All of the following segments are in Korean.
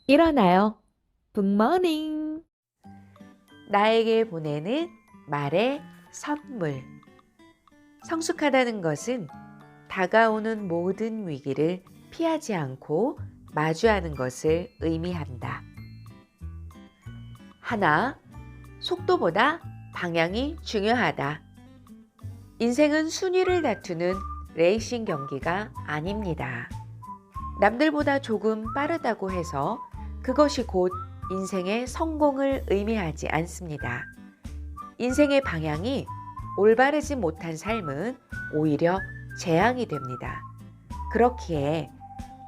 일어나요. 굿모닝. 나에게 보내는 말의 선물. 성숙하다는 것은 다가오는 모든 위기를 피하지 않고 마주하는 것을 의미한다. 하나, 속도보다 방향이 중요하다. 인생은 순위를 다투는 레이싱 경기가 아닙니다. 남들보다 조금 빠르다고 해서 그것이 곧 인생의 성공을 의미하지 않습니다. 인생의 방향이 올바르지 못한 삶은 오히려 재앙이 됩니다. 그렇기에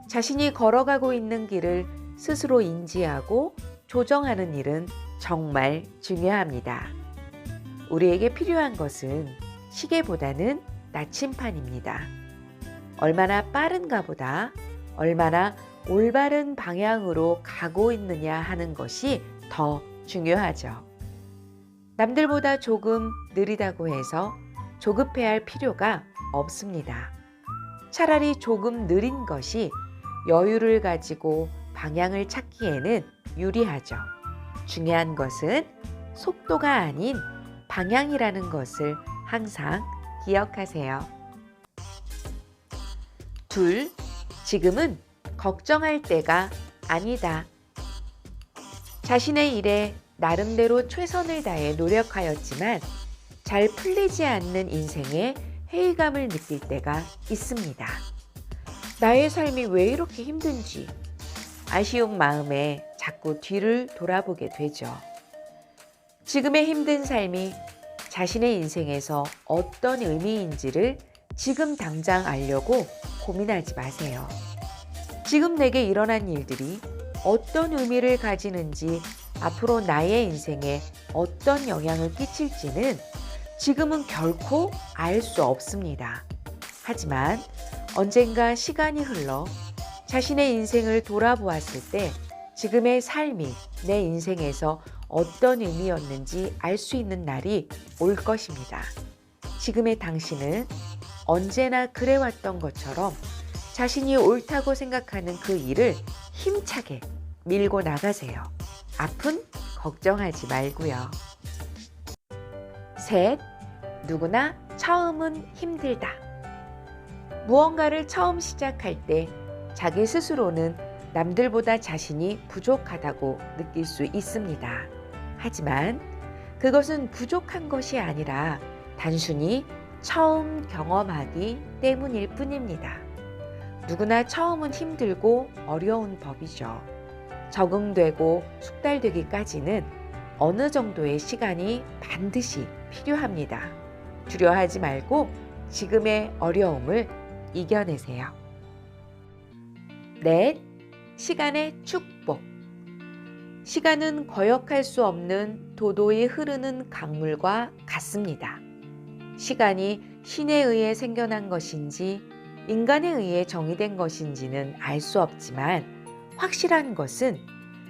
자신이 걸어가고 있는 길을 스스로 인지하고 조정하는 일은 정말 중요합니다. 우리에게 필요한 것은 시계보다는 나침판입니다. 얼마나 빠른가보다 얼마나 올바른 방향으로 가고 있느냐 하는 것이 더 중요하죠. 남들보다 조금 느리다고 해서 조급해할 필요가 없습니다. 차라리 조금 느린 것이 여유를 가지고 방향을 찾기에는 유리하죠. 중요한 것은 속도가 아닌 방향이라는 것을 항상 기억하세요. 둘, 지금은 걱정할 때가 아니다. 자신의 일에 나름대로 최선을 다해 노력하였지만 잘 풀리지 않는 인생에 회의감을 느낄 때가 있습니다. 나의 삶이 왜 이렇게 힘든지 아쉬운 마음에 자꾸 뒤를 돌아보게 되죠. 지금의 힘든 삶이 자신의 인생에서 어떤 의미인지를 지금 당장 알려고 고민하지 마세요. 지금 내게 일어난 일들이 어떤 의미를 가지는지 앞으로 나의 인생에 어떤 영향을 끼칠지는 지금은 결코 알 수 없습니다. 하지만 언젠가 시간이 흘러 자신의 인생을 돌아보았을 때 지금의 삶이 내 인생에서 어떤 의미였는지 알 수 있는 날이 올 것입니다. 지금의 당신은 언제나 그래왔던 것처럼 자신이 옳다고 생각하는 그 일을 힘차게 밀고 나가세요. 앞은 걱정하지 말고요. 셋, 누구나 처음은 힘들다. 무언가를 처음 시작할 때 자기 스스로는 남들보다 자신이 부족하다고 느낄 수 있습니다. 하지만 그것은 부족한 것이 아니라 단순히 처음 경험하기 때문일 뿐입니다. 누구나 처음은 힘들고 어려운 법이죠. 적응되고 숙달되기까지는 어느 정도의 시간이 반드시 필요합니다. 두려워하지 말고 지금의 어려움을 이겨내세요. 넷, 시간의 축복. 시간은 거역할 수 없는 도도히 흐르는 강물과 같습니다. 시간이 신에 의해 생겨난 것인지 인간에 의해 정의된 것인지는 알 수 없지만 확실한 것은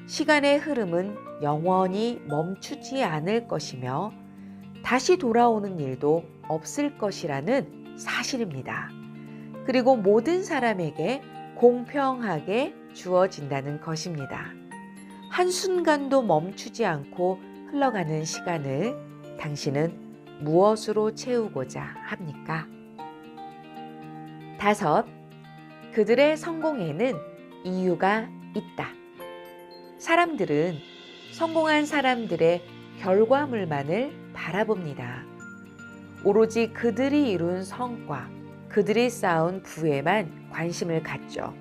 시간의 흐름은 영원히 멈추지 않을 것이며 다시 돌아오는 일도 없을 것이라는 사실입니다. 그리고 모든 사람에게 공평하게 주어진다는 것입니다. 한순간도 멈추지 않고 흘러가는 시간을 당신은 무엇으로 채우고자 합니까? 다섯, 그들의 성공에는 이유가 있다. 사람들은 성공한 사람들의 결과물만을 바라봅니다. 오로지 그들이 이룬 성과, 그들이 쌓은 부에만 관심을 갖죠.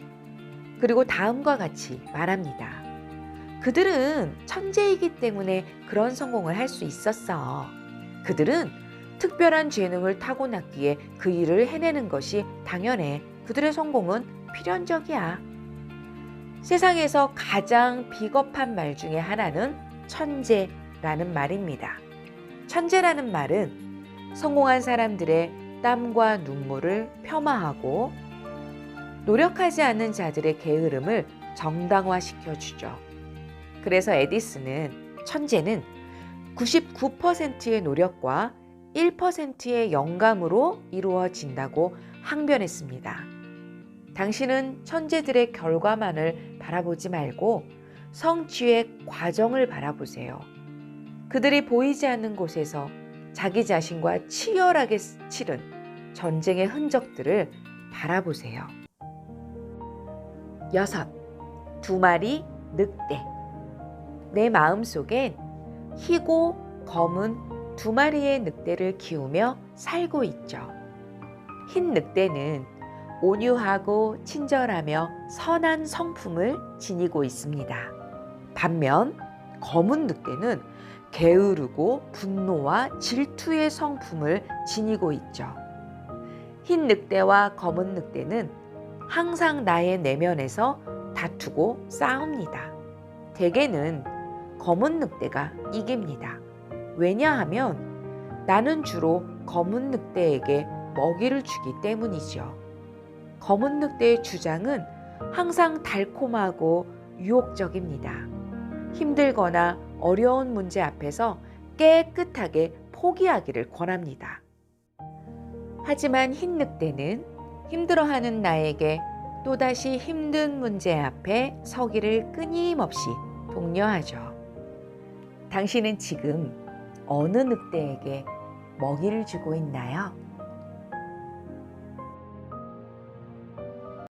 그리고 다음과 같이 말합니다. 그들은 천재이기 때문에 그런 성공을 할 수 있었어. 그들은 특별한 재능을 타고났기에 그 일을 해내는 것이 당연해. 그들의 성공은 필연적이야. 세상에서 가장 비겁한 말 중에 하나는 천재라는 말입니다. 천재라는 말은 성공한 사람들의 땀과 눈물을 폄하하고 노력하지 않는 자들의 게으름을 정당화시켜주죠. 그래서 에디슨은 천재는 99%의 노력과 1%의 영감으로 이루어진다고 항변했습니다. 당신은 천재들의 결과만을 바라보지 말고 성취의 과정을 바라보세요. 그들이 보이지 않는 곳에서 자기 자신과 치열하게 치른 전쟁의 흔적들을 바라보세요. 6. 2마리 늑대. 내 마음속엔 희고 검은 2마리의 늑대를 키우며 살고 있죠. 흰 늑대는 온유하고 친절하며 선한 성품을 지니고 있습니다. 반면 검은 늑대는 게으르고 분노와 질투의 성품을 지니고 있죠. 흰 늑대와 검은 늑대는 항상 나의 내면에서 다투고 싸웁니다. 대개는 검은 늑대가 이깁니다. 왜냐하면 나는 주로 검은 늑대에게 먹이를 주기 때문이죠. 검은 늑대의 주장은 항상 달콤하고 유혹적입니다. 힘들거나 어려운 문제 앞에서 깨끗하게 포기하기를 권합니다. 하지만 흰 늑대는 힘들어하는 나에게 또다시 힘든 문제 앞에 서기를 끊임없이 독려하죠. 당신은 지금 어느 늑대에게 먹이를 주고 있나요?